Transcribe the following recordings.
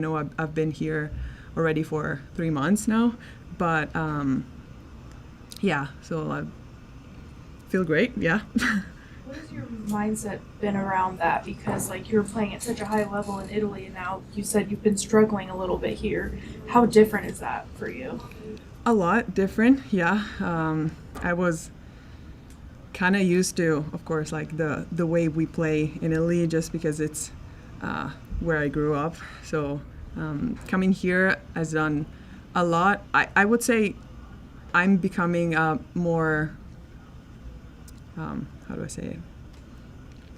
know I've been here already for 3 months now, but yeah, so I feel great, yeah. What has your mindset been around that? Because like you're playing at such a high level in Italy, and now you said you've been struggling a little bit here. How different is that for you? A lot different, yeah. I was kind of used to, of course, like the way we play in Italy, just because it's where I grew up. So coming here has done a lot. I would say I'm becoming a more, how do I say it?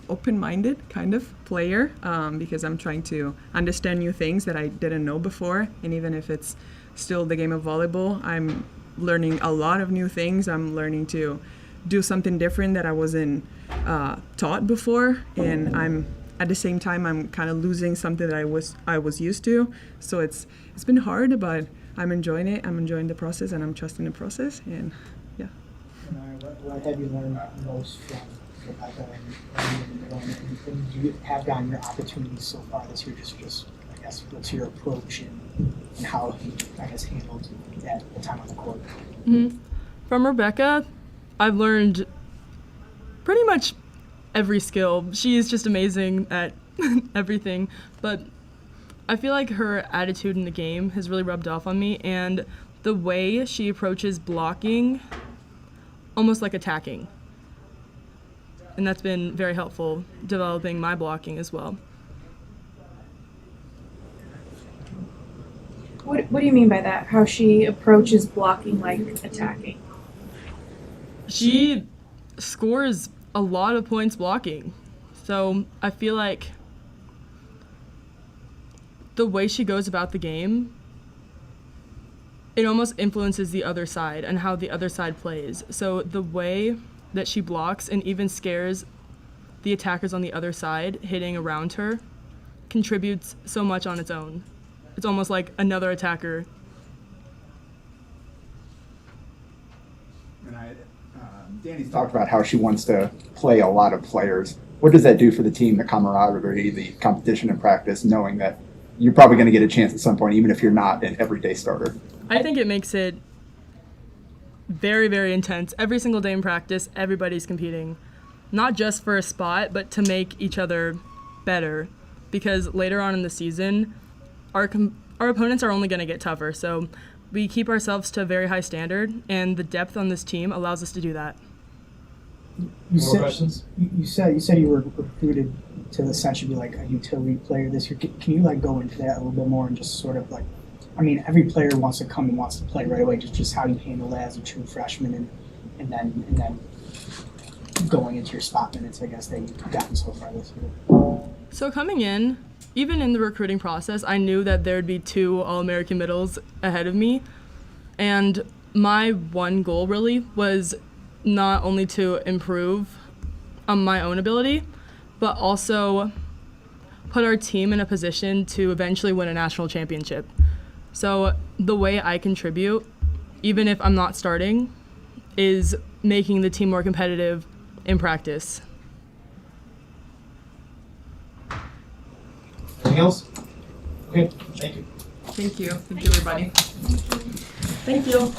Open-minded kind of player, because I'm trying to understand new things that I didn't know before. And even if it's still the game of volleyball, I'm learning a lot of new things. I'm learning to do something different that I wasn't taught before, and I'm at the same time I'm kind of losing something that I was used to. So it's been hard, but I'm enjoying it. I'm enjoying the process, and I'm trusting the process. And yeah. What have you learned most from Rebecca and you have gotten your opportunities so far this year? Just I guess what's your approach and how you I guess handled that time on the court? Mm-hmm. From Rebecca, I've learned pretty much every skill. She is just amazing at everything, but I feel like her attitude in the game has really rubbed off on me, and the way she approaches blocking, almost like attacking. And that's been very helpful developing my blocking as well. What do you mean by that? How she approaches blocking like attacking? She scores a lot of points blocking. So I feel like the way she goes about the game, it almost influences the other side and how the other side plays. So the way that she blocks and even scares the attackers on the other side hitting around her contributes so much on its own. It's almost like another attacker. And Danny's talked about how she wants to play a lot of players. What does that do for the team, the camaraderie, the competition in practice, knowing that you're probably going to get a chance at some point, even if you're not an everyday starter? I think it makes it very, very intense. Every single day in practice, everybody's competing, not just for a spot, but to make each other better. Because later on in the season, our opponents are only going to get tougher. So we keep ourselves to a very high standard, and the depth on this team allows us to do that. More questions? You said you were recruited to essentially be like a utility player this year. Can you like go into that a little bit more and just sort of like, I mean, every player wants to come and wants to play right away. Just how you handle that as a true freshman, and then going into your spot minutes, I guess that you've gotten so far this year. So coming in, even in the recruiting process, I knew that there would be 2 All-American middles ahead of me, and my one goal really was not only to improve on my own ability, but also put our team in a position to eventually win a national championship. So the way I contribute, even if I'm not starting, is making the team more competitive in practice. Anything else? Okay, thank you. Thank you. Thank you, everybody. Thank you.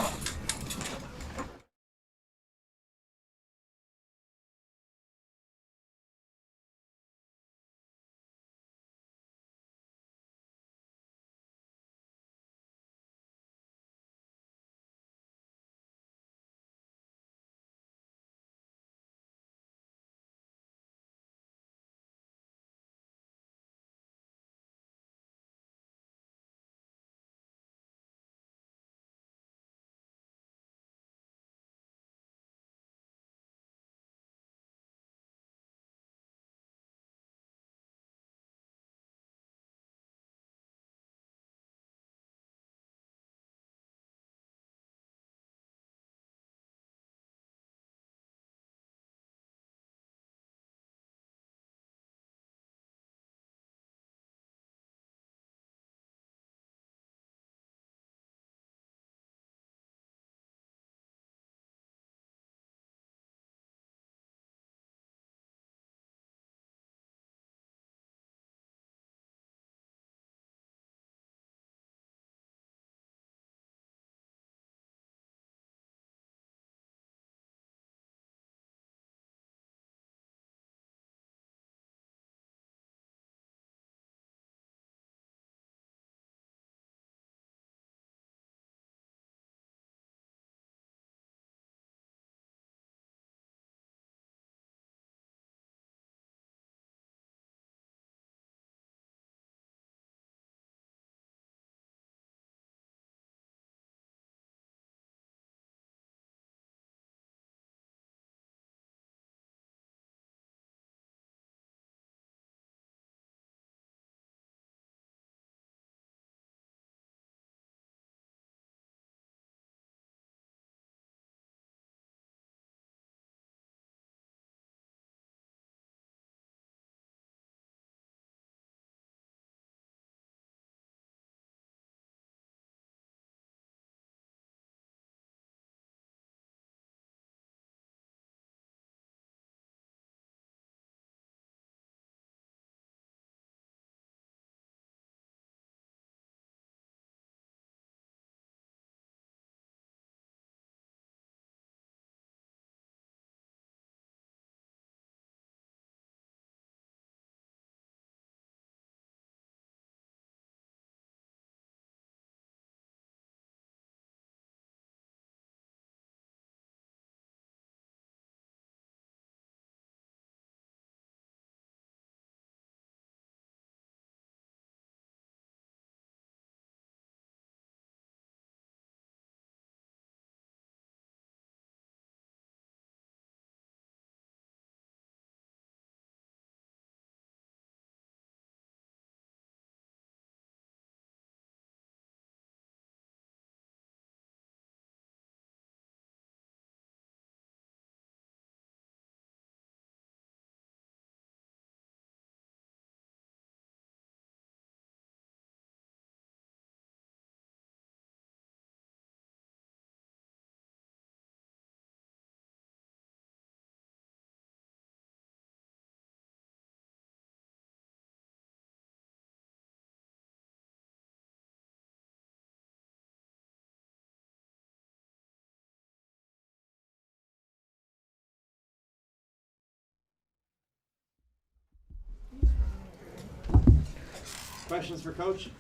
questions for Coach?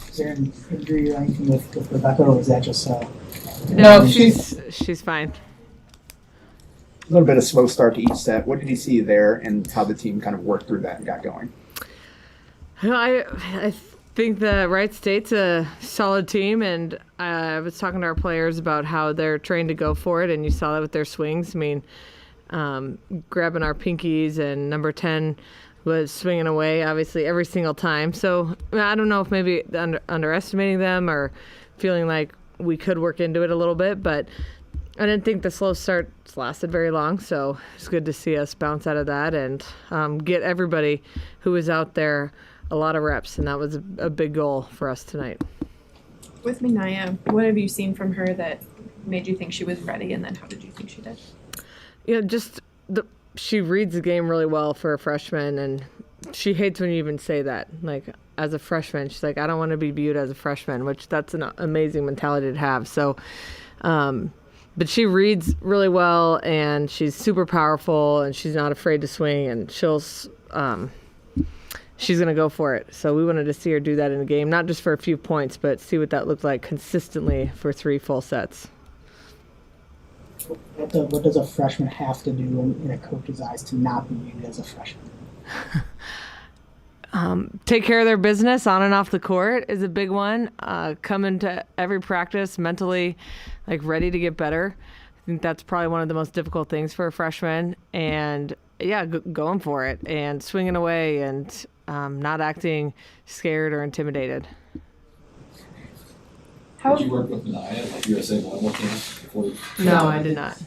Is there an injury or anything with Rebecca, or is that just No, she's fine. A little bit of slow start to each set. What did you see there, and how the team kind of worked through that and got going? I think the Wright State's a solid team, and I was talking to our players about how they're trained to go for it, and you saw that with their swings. I mean, grabbing our pinkies, and number 10 was swinging away, obviously, every single time. So I don't know if maybe underestimating them or feeling like we could work into it a little bit, but I didn't think the slow starts lasted very long, so it's good to see us bounce out of that and get everybody who was out there a lot of reps, and that was a big goal for us tonight. With Minaya, what have you seen from her that made you think she was ready, and then how did you think she did? She reads the game really well for a freshman, and she hates when you even say that. Like, as a freshman, she's like, I don't want to be viewed as a freshman, which that's an amazing mentality to have. So, but she reads really well, and she's super powerful, and she's not afraid to swing, and she's going to go for it. So we wanted to see her do that in the game, not just for a few points, but see what that looked like consistently for 3 full sets. What does a freshman have to do in a coach's eyes to not be viewed as a freshman? Take care of their business on and off the court is a big one. Come into every practice mentally ready to get better. I think that's probably one of the most difficult things for a freshman. And going for it and swinging away and not acting scared or intimidated. How Did you work with Minaya, USA Volleyball team before you? No, I did not.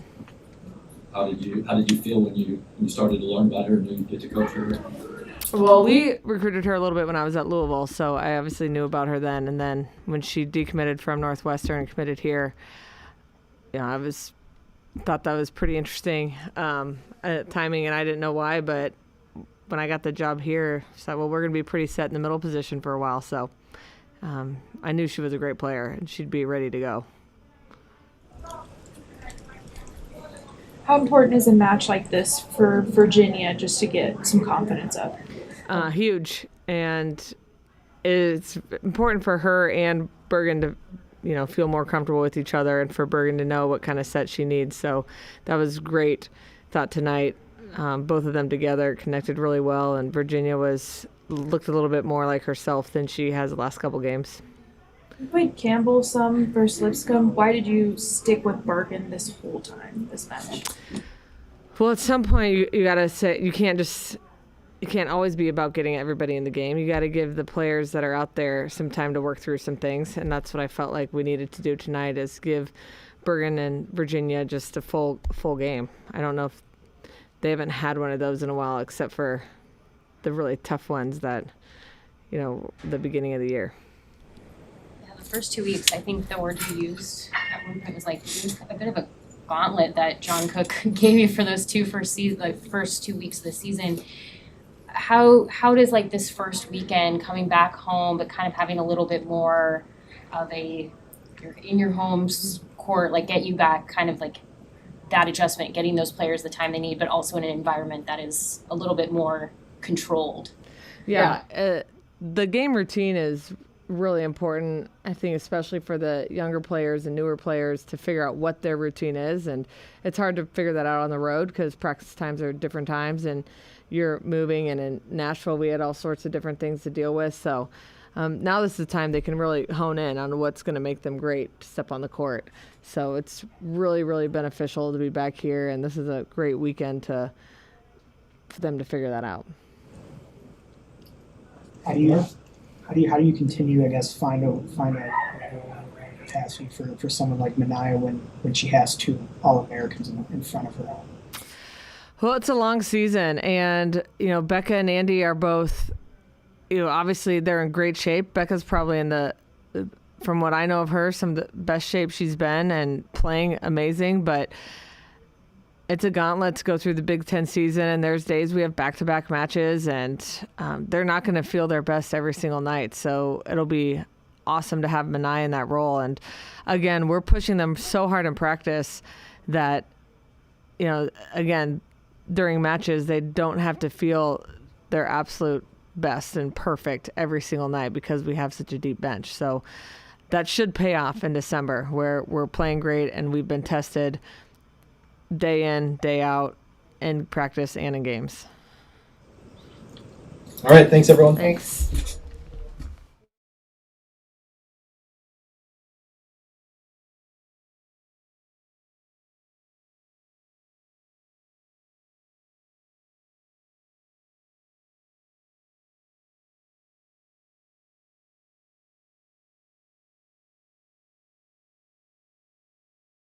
How did you feel when you started to learn about her and knew you'd get to coach her? Well, we recruited her a little bit when I was at Louisville, so I obviously knew about her then. And then when she decommitted from Northwestern and committed here, I thought that was pretty interesting timing, and I didn't know why, but when I got the job here, I said, well, we're going to be pretty set in the middle position for a while, so I knew she was a great player and she'd be ready to go. How important is a match like this for Virginia just to get some confidence up? Huge, and it's important for her and Bergen to feel more comfortable with each other, and for Bergen to know what kind of set she needs. So that was great. Thought tonight, both of them together connected really well, and Virginia looked a little bit more like herself than she has the last couple games. You played Campbell some versus Lipscomb. Why did you stick with Bergen this whole time, this match? Well, at some point you got to say you can't always be about getting everybody in the game. You got to give the players that are out there some time to work through some things, and that's what I felt like we needed to do tonight, is give Bergen and Virginia just a full game. I don't know if they haven't had one of those in a while, except for the really tough ones that, the beginning of the year. Yeah, the first 2 weeks, I think the word you used at one point was it was a bit of a gauntlet that John Cook gave you for those first 2 weeks of the season. How does this first weekend coming back home, but kind of having a little bit more of you're in your home's court, get you back, kind of that adjustment, getting those players the time they need, but also in an environment that is a little bit more controlled? Yeah. The game routine is really important, I think, especially for the younger players and newer players, to figure out what their routine is. And it's hard to figure that out on the road because practice times are different times, and you're moving. And in Nashville, we had all sorts of different things to deal with. So now this is the time they can really hone in on what's going to make them great to step on the court. So it's really, really beneficial to be back here, and this is a great weekend for them to figure that out. How do you continue, I guess, find a capacity for someone like Minaya when she has 2 All-Americans in front of her? Well, it's a long season, and Becca and Andy are both, obviously they're in great shape. Becca's probably from what I know of her, some of the best shape she's been, and playing amazing, but it's a gauntlet to go through the Big Ten season, and there's days we have back-to-back matches, and they're not going to feel their best every single night. So it'll be awesome to have Minaya in that role. And again, we're pushing them so hard in practice that, again, during matches, they don't have to feel their absolute best and perfect every single night because we have such a deep bench. So that should pay off in December, where we're playing great and we've been tested day in, day out in practice and in games. All right, thanks everyone. Thanks.